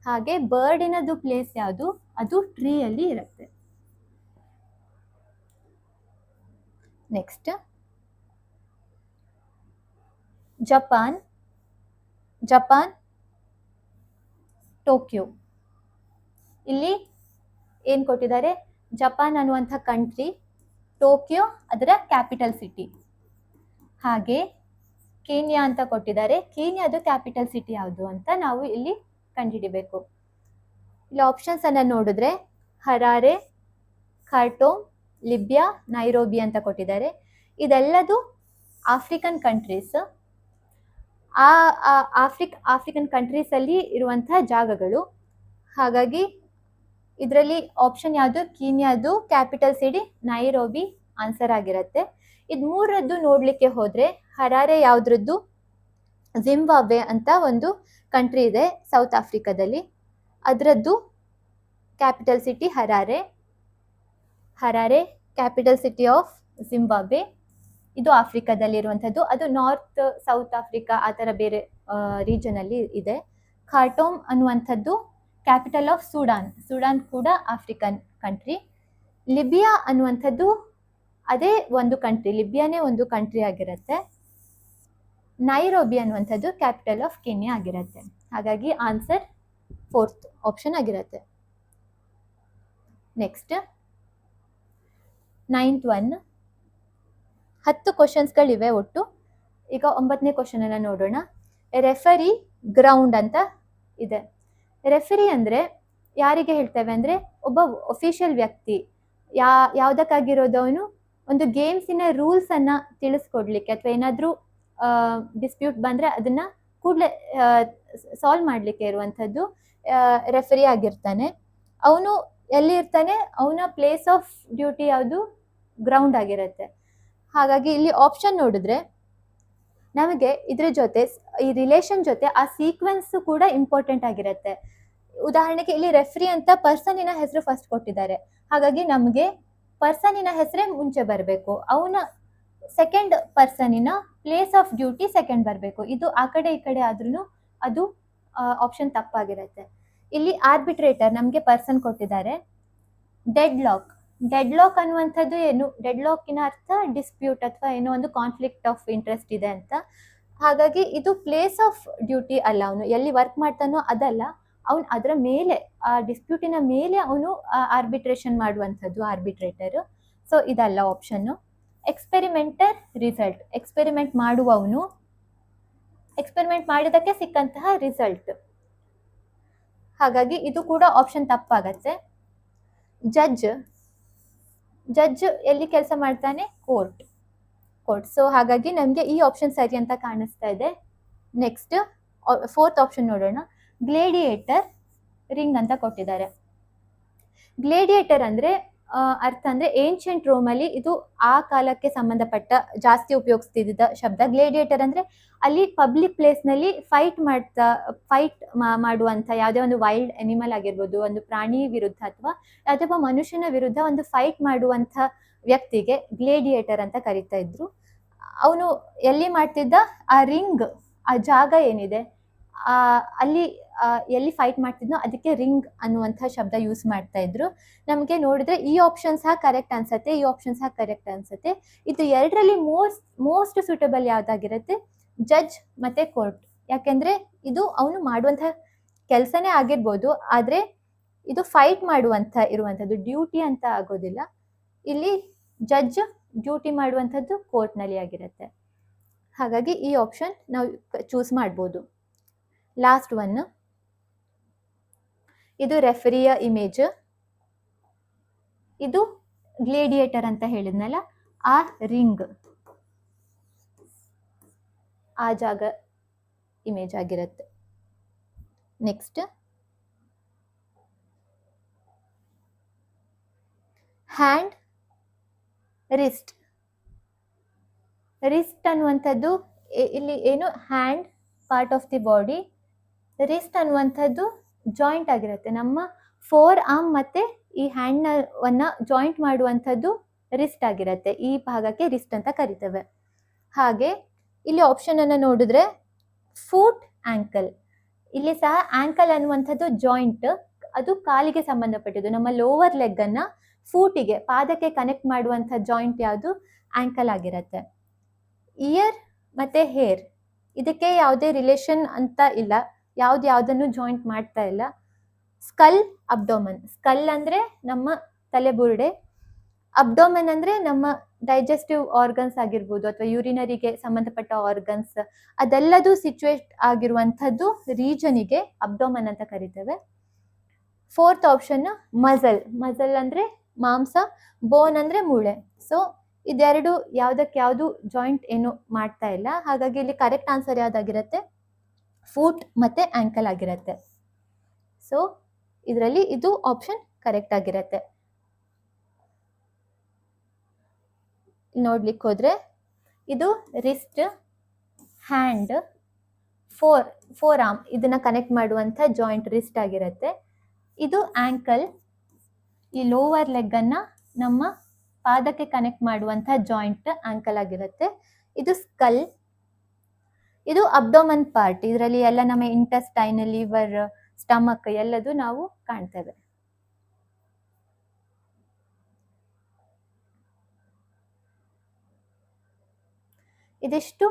ಹಾಗೆ ಬರ್ಡಿನದು ಪ್ಲೇಸ್ ಯಾವುದು, ಅದು ಟ್ರೀ ಅಲ್ಲಿ ಇರುತ್ತೆ. Next Japan, Tokyo. ಇಲ್ಲಿ ಏನ್ ಕೊಟ್ಟಿದ್ದಾರೆ, ಜಪಾನ್ ಅನ್ನುವಂಥ ಕಂಟ್ರಿ, ಟೋಕಿಯೋ ಅದರ ಕ್ಯಾಪಿಟಲ್ ಸಿಟಿ. ಹಾಗೆ ಕೀನ್ಯಾ ಅಂತ ಕೊಟ್ಟಿದ್ದಾರೆ, ಕೀನ್ಯಾದು ಕ್ಯಾಪಿಟಲ್ ಸಿಟಿ ಯಾವುದು ಅಂತ ನಾವು ಇಲ್ಲಿ ಕಂಡುಹಿಡಿಬೇಕು. ಇಲ್ಲಿ ಆಪ್ಷನ್ಸ್ ಅನ್ನ ನೋಡಿದ್ರೆ ಹರಾರೆ, ಖಾರ್ಟೂಮ್, ಲಿಬಿಯಾ, ನೈರೋಬಿ ಅಂತ ಕೊಟ್ಟಿದ್ದಾರೆ. ಇದೆಲ್ಲದು ಆಫ್ರಿಕನ್ ಕಂಟ್ರೀಸ್. ಆಫ್ರಿಕನ್ ಕಂಟ್ರೀಸ್ ಅಲ್ಲಿ ಇರುವಂತಹ ಜಾಗಗಳು. ಹಾಗಾಗಿ ಇದರಲ್ಲಿ ಆಪ್ಷನ್ ಯಾವುದು? ಕೀನ್ಯಾದು ಕ್ಯಾಪಿಟಲ್ ಸಿಟಿ ನೈರೋಬಿ ಆನ್ಸರ್ ಆಗಿರುತ್ತೆ. ಇದು ಮೂರದ್ದು ನೋಡ್ಲಿಕ್ಕೆ ಹೋದ್ರೆ ಹರಾರೆ ಯಾವ್ದ್ರದ್ದು? ಜಿಂಬಾಬ್ವೆ ಅಂತ ಒಂದು ಕಂಟ್ರಿ ಇದೆ ಸೌತ್ ಆಫ್ರಿಕಾದಲ್ಲಿ, ಅದರದ್ದು capital city Harare. Harare capital city of Zimbabwe. ಇದು ಆಫ್ರಿಕಾದಲ್ಲಿರುವಂಥದ್ದು. ಅದು ನಾರ್ತ್ ಸೌತ್ ಆಫ್ರಿಕಾ ಆ ಥರ ಬೇರೆ ರೀಜನಲ್ಲಿ ಇದೆ. ಖಾರ್ಟೂಮ್ ಅನ್ನುವಂಥದ್ದು ಕ್ಯಾಪಿಟಲ್ ಆಫ್ ಸುಡಾನ್. ಸುಡಾನ್ ಕೂಡ ಆಫ್ರಿಕನ್ ಕಂಟ್ರಿ. ಲಿಬಿಯಾ ಅನ್ನುವಂಥದ್ದು ಅದೇ ಒಂದು ಕಂಟ್ರಿ, ಲಿಬಿಯಾನೇ ಒಂದು ಕಂಟ್ರಿ ಆಗಿರುತ್ತೆ. ನೈರೋಬಿ ಅನ್ನುವಂಥದ್ದು ಕ್ಯಾಪಿಟಲ್ ಆಫ್ ಕೆನ್ಯಾ ಆಗಿರುತ್ತೆ. ಹಾಗಾಗಿ ಆನ್ಸರ್ 4th ಆಪ್ಷನ್ ಆಗಿರುತ್ತೆ. Next 9th one. 10 ಕ್ವಶನ್ಸ್ಗಳಿವೆ ಒಟ್ಟು. ಈಗ 9ನೇ ಕ್ವಶನ್ ಅನ್ನ ನೋಡೋಣ. ರೆಫರಿ ಗ್ರೌಂಡ್ ಅಂತ ಇದೆ. ರೆಫರಿ ಅಂದರೆ ಯಾರಿಗೆ ಹೇಳ್ತೇವೆ ಅಂದರೆ ಒಬ್ಬ ಅಫಿಷಿಯಲ್ ವ್ಯಕ್ತಿ. ಯಾವುದಕ್ಕಾಗಿರೋದವನು ಒಂದು ಗೇಮ್ಸಿನ ರೂಲ್ಸನ್ನು ತಿಳಿಸ್ಕೊಡ್ಲಿಕ್ಕೆ ಅಥವಾ ಏನಾದರೂ ಡಿಸ್ಪ್ಯೂಟ್ ಬಂದರೆ ಅದನ್ನು ಕೂಡಲೇ ಸಾಲ್ವ್ ಮಾಡಲಿಕ್ಕೆ ಇರುವಂಥದ್ದು ರೆಫರಿ ಆಗಿರ್ತಾನೆ. ಅವನು ಎಲ್ಲಿ ಇರ್ತಾನೆ? ಅವನ ಪ್ಲೇಸ್ ಆಫ್ ಡ್ಯೂಟಿ ಯಾವುದು? ಗ್ರೌಂಡ್ ಆಗಿರುತ್ತೆ. ಹಾಗಾಗಿ ಇಲ್ಲಿ ಆಪ್ಷನ್ ನೋಡಿದ್ರೆ ನಮಗೆ ಇದ್ರ ಜೊತೆ ಈ ರಿಲೇಷನ್ ಜೊತೆ ಆ ಸೀಕ್ವೆನ್ಸ್ ಕೂಡ ಇಂಪಾರ್ಟೆಂಟ್ ಆಗಿರುತ್ತೆ. ಉದಾಹರಣೆಗೆ ಇಲ್ಲಿ ರೆಫ್ರಿ ಅಂತ ಪರ್ಸನಿನ ಹೆಸರು ಫಸ್ಟ್ ಕೊಟ್ಟಿದ್ದಾರೆ, ಹಾಗಾಗಿ ನಮಗೆ ಪರ್ಸನಿನ ಹೆಸರೇ ಮುಂಚೆ ಬರಬೇಕು. ಅವನ ಸೆಕೆಂಡ್ ಪರ್ಸನಿನ ಪ್ಲೇಸ್ ಆಫ್ ಡ್ಯೂಟಿ ಸೆಕೆಂಡ್ ಬರಬೇಕು. ಇದು ಆ ಕಡೆ ಈ ಕಡೆ ಆದ್ರೂ ಅದು ಆಪ್ಷನ್ ತಪ್ಪಾಗಿರುತ್ತೆ. ಇಲ್ಲಿ ಆರ್ಬಿಟ್ರೇಟರ್ ನಮಗೆ ಪರ್ಸನ್ ಕೊಟ್ಟಿದ್ದಾರೆ. ಡೆಡ್ ಲಾಕ್ ಅನ್ನುವಂಥದ್ದು ಏನು? ಡೆಡ್ ಲಾಕಿನ ಅರ್ಥ ಡಿಸ್ಪ್ಯೂಟ್ ಅಥವಾ ಏನೋ ಒಂದು ಕಾನ್ಫ್ಲಿಕ್ಟ್ ಆಫ್ ಇಂಟ್ರೆಸ್ಟ್ ಇದೆ ಅಂತ. ಹಾಗಾಗಿ ಇದು ಪ್ಲೇಸ್ ಆಫ್ ಡ್ಯೂಟಿ ಅಲ್ಲ, ಅವನು ಎಲ್ಲಿ ವರ್ಕ್ ಮಾಡ್ತಾನೋ ಅದಲ್ಲ, ಅವನು ಅದರ ಮೇಲೆ ಆ ಡಿಸ್ಪ್ಯೂಟಿನ ಮೇಲೆ ಅವನು ಆರ್ಬಿಟ್ರೇಷನ್ ಮಾಡುವಂಥದ್ದು ಆರ್ಬಿಟ್ರೇಟರು. ಸೊ ಇದಲ್ಲ ಆಪ್ಷನ್ನು. ಎಕ್ಸ್ಪೆರಿಮೆಂಟರ್ ರಿಸಲ್ಟ್, ಎಕ್ಸ್ಪೆರಿಮೆಂಟ್ ಮಾಡುವವನು, ಎಕ್ಸ್ಪೆರಿಮೆಂಟ್ ಮಾಡಿದಕ್ಕೆ ಸಿಕ್ಕಂತಹ ರಿಸಲ್ಟ್. ಹಾಗಾಗಿ ಇದು ಕೂಡ ಆಪ್ಷನ್ ತಪ್ಪಾಗತ್ತೆ. ಜಡ್ಜ್ ಎಲ್ಲಿ ಕೆಲಸ ಮಾಡ್ತಾನೆ? ಕೋರ್ಟ್. ಸೊ ಹಾಗಾಗಿ ನಮಗೆ ಈ ಆಪ್ಷನ್ ಸರಿ ಅಂತ ಕಾಣಿಸ್ತಾ ಇದೆ. ನೆಕ್ಸ್ಟ್ 4th ಆಪ್ಷನ್ ನೋಡೋಣ. ಗ್ಲೇಡಿಯೇಟರ್ ರಿಂಗ್ ಅಂತ ಕೊಟ್ಟಿದ್ದಾರೆ. ಗ್ಲೇಡಿಯೇಟರ್ ಅಂದರೆ ಅರ್ಥ ಅಂದರೆ ಏನ್ಷಿಯಂಟ್ ರೋಮಲ್ಲಿ ಇದು ಆ ಕಾಲಕ್ಕೆ ಸಂಬಂಧಪಟ್ಟ ಜಾಸ್ತಿ ಉಪಯೋಗಿಸ್ತಿದ್ದ ಶಬ್ದ. ಗ್ಲೇಡಿಯೇಟರ್ ಅಂದರೆ ಅಲ್ಲಿ ಪಬ್ಲಿಕ್ ಪ್ಲೇಸ್ನಲ್ಲಿ ಫೈಟ್ ಮಾಡುವಂಥ ಯಾವುದೇ ಒಂದು ವೈಲ್ಡ್ ಅನಿಮಲ್ ಆಗಿರ್ಬೋದು, ಒಂದು ಪ್ರಾಣಿ ವಿರುದ್ಧ ಅಥವಾ ಯಾವುದೇ ಒಬ್ಬ ಮನುಷ್ಯನ ವಿರುದ್ಧ ಒಂದು ಫೈಟ್ ಮಾಡುವಂಥ ವ್ಯಕ್ತಿಗೆ ಗ್ಲೇಡಿಯೇಟರ್ ಅಂತ ಕರೀತಾ ಇದ್ರು. ಅವನು ಎಲ್ಲಿ ಮಾಡ್ತಿದ್ದ? ಆ ರಿಂಗ್, ಆ ಜಾಗ ಏನಿದೆ ಅಲ್ಲಿ ಎಲ್ಲಿ ಫೈಟ್ ಮಾಡ್ತಿದ್ನೋ ಅದಕ್ಕೆ ರಿಂಗ್ ಅನ್ನುವಂಥ ಶಬ್ದ ಯೂಸ್ ಮಾಡ್ತಾ ಇದ್ರು. ನಮಗೆ ನೋಡಿದ್ರೆ ಈ ಆಪ್ಷನ್ ಸಹ ಕರೆಕ್ಟ್ ಅನ್ಸುತ್ತೆ, ಈ ಆಪ್ಷನ್ ಸಹ ಕರೆಕ್ಟ್ ಅನ್ಸುತ್ತೆ. ಇದು ಎರಡರಲ್ಲಿ ಮೋಸ್ಟ್ ಸೂಟಬಲ್ ಯಾವ್ದಾಗಿರುತ್ತೆ? ಜಡ್ಜ್ ಮತ್ತೆ ಕೋರ್ಟ್. ಯಾಕೆಂದ್ರೆ ಇದು ಅವನು ಮಾಡುವಂಥ ಕೆಲಸನೇ ಆಗಿರ್ಬೋದು, ಆದರೆ ಇದು ಫೈಟ್ ಮಾಡುವಂಥ ಇರುವಂಥದ್ದು ಡ್ಯೂಟಿ ಅಂತ ಆಗೋದಿಲ್ಲ. ಇಲ್ಲಿ ಜಡ್ಜ್ ಡ್ಯೂಟಿ ಮಾಡುವಂಥದ್ದು ಕೋರ್ಟ್ನಲ್ಲಿ ಆಗಿರುತ್ತೆ. ಹಾಗಾಗಿ ಈ ಆಪ್ಷನ್ ನಾವು ಚೂಸ್ ಮಾಡ್ಬೋದು. ಲಾಸ್ಟ್ ಒನ್, ಇದು ರೆಫರಿಯ ಇಮೇಜ್. ಇದು ಗ್ಲೇಡಿಯೇಟರ್ ಅಂತ ಹೇಳಿದ್ನಲ್ಲ, ಆ ರಿಂಗ್, ಆ ಜಾಗ ಇಮೇಜ್ ಆಗಿರುತ್ತೆ. Next hand, wrist. ರಿಸ್ಟ್ ಅನ್ನುವಂಥದ್ದು ಇಲ್ಲಿ ಏನು? Hand part of the body. Wrist ಅನ್ನುವಂಥದ್ದು ಜಾಯಿಂಟ್ ಆಗಿರುತ್ತೆ. ನಮ್ಮ 4 ಆರ್ಮ್ ಮತ್ತೆ ಈ ಹ್ಯಾಂಡ್ವನ್ನ ಜಾಯಿಂಟ್ ಮಾಡುವಂಥದ್ದು ರಿಸ್ಟ್ ಆಗಿರುತ್ತೆ. ಈ ಭಾಗಕ್ಕೆ ರಿಸ್ಟ್ ಅಂತ ಕರಿತೇವೆ. ಹಾಗೆ ಇಲ್ಲಿ ಆಪ್ಷನ್ ಅನ್ನು ನೋಡಿದ್ರೆ ಫೂಟ್, ಆಂಕಲ್. ಇಲ್ಲಿ ಸಹ ಆಂಕಲ್ ಅನ್ನುವಂಥದ್ದು ಜಾಯಿಂಟ್, ಅದು ಕಾಲಿಗೆ ಸಂಬಂಧಪಟ್ಟಿದ್ದು. ನಮ್ಮ ಲೋವರ್ ಲೆಗ್ ಅನ್ನ ಫೂಟಿಗೆ, ಪಾದಕ್ಕೆ ಕನೆಕ್ಟ್ ಮಾಡುವಂಥ ಜಾಯಿಂಟ್ ಯಾವುದು? ಆಂಕಲ್ ಆಗಿರುತ್ತೆ. ಇಯರ್ ಮತ್ತೆ ಹೇರ್, ಇದಕ್ಕೆ ಯಾವುದೇ ರಿಲೇಷನ್ ಅಂತ ಇಲ್ಲ, ಯಾವುದನ್ನು ಜಾಯಿಂಟ್ ಮಾಡ್ತಾ ಇಲ್ಲ. Skull, abdomen. ಸ್ಕಲ್ ಅಂದರೆ ನಮ್ಮ ತಲೆಬುರುಡೆ, ಅಬ್ಡೋಮನ್ ಅಂದರೆ ನಮ್ಮ ಡೈಜೆಸ್ಟಿವ್ ಆರ್ಗನ್ಸ್ ಆಗಿರ್ಬೋದು ಅಥವಾ ಯೂರಿನರಿಗೆ ಸಂಬಂಧಪಟ್ಟ ಆರ್ಗನ್ಸ್, ಅದೆಲ್ಲದು ಸಿಚುವೇಟ್ ಆಗಿರುವಂಥದ್ದು ರೀಜನಿಗೆ ಅಬ್ಡೋಮನ್ ಅಂತ ಕರಿತೇವೆ. 4th ಆಪ್ಷನ್ ಮಸಲ್ ಅಂದರೆ ಮಾಂಸ, ಬೋನ್ ಅಂದರೆ ಮೂಳೆ. ಸೊ ಇದೆರಡು ಯಾವುದು ಜಾಯಿಂಟ್ ಏನು ಮಾಡ್ತಾ ಇಲ್ಲ. ಹಾಗಾಗಿ ಇಲ್ಲಿ ಕರೆಕ್ಟ್ ಆನ್ಸರ್ ಯಾವ್ದಾಗಿರುತ್ತೆ? ಫೂಟ್ ಮತ್ತೆ ಆಂಕಲ್ ಆಗಿರುತ್ತೆ. ಸೊ ಇದರಲ್ಲಿ ಇದು ಆಪ್ಷನ್ ಕರೆಕ್ಟ್ ಆಗಿರತ್ತೆ. ನೋಡ್ಲಿಕ್ಕೆ ಹೋದ್ರೆ ಇದು ರಿಸ್ಟ್, ಹ್ಯಾಂಡ್, ಫೋರ್ ಆರ್ಮ್ ಇದನ್ನ ಕನೆಕ್ಟ್ ಮಾಡುವಂಥ ಜಾಯಿಂಟ್ ರಿಸ್ಟ್ ಆಗಿರುತ್ತೆ. ಇದು ಆಂಕಲ್, ಈ ಲೋವರ್ ಲೆಗ್ ಅನ್ನ ನಮ್ಮ ಪಾದಕ್ಕೆ ಕನೆಕ್ಟ್ ಮಾಡುವಂಥ ಜಾಯಿಂಟ್ ಆಂಕಲ್ ಆಗಿರುತ್ತೆ. ಇದು ಸ್ಕಲ್, ಇದು ಅಬ್ಡೋಮನ್ ಪಾರ್ಟ್, ಇದರಲ್ಲಿ ಎಲ್ಲ ನಮ್ಮ ಇಂಟೆಸ್ಟೈನ್, ಲಿವರ್, ಸ್ಟಮಕ್ ಎಲ್ಲದು ನಾವು ಕಾಣ್ತೇವೆ. ಇದಿಷ್ಟು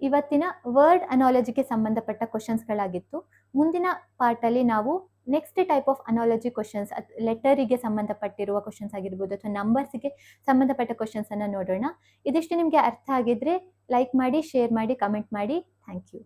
ಇವತ್ತಿನ ವರ್ಡ್ ಅನಾಲಜಿಗೆ ಸಂಬಂಧಪಟ್ಟ ಕ್ವಶನ್ಸ್ಗಳಾಗಿತ್ತು. ಮುಂದಿನ ಪಾರ್ಟಲ್ಲಿ ನಾವು next type of analogy questions, ಲೆಟರಿಗೆ ಸಂಬಂಧಪಟ್ಟಿರುವ ಕ್ವಶನ್ಸ್ ಆಗಿರ್ಬೋದು ಅಥವಾ ನಂಬರ್ಸ್ಗೆ ಸಂಬಂಧಪಟ್ಟ ಕ್ವಶನ್ಸ್ ಅನ್ನು ನೋಡೋಣ. ಇದಿಷ್ಟು ನಿಮಗೆ ಅರ್ಥ ಆಗಿದ್ರೆ ಲೈಕ್ ಮಾಡಿ, ಶೇರ್ ಮಾಡಿ, ಕಮೆಂಟ್ ಮಾಡಿ. Thank you.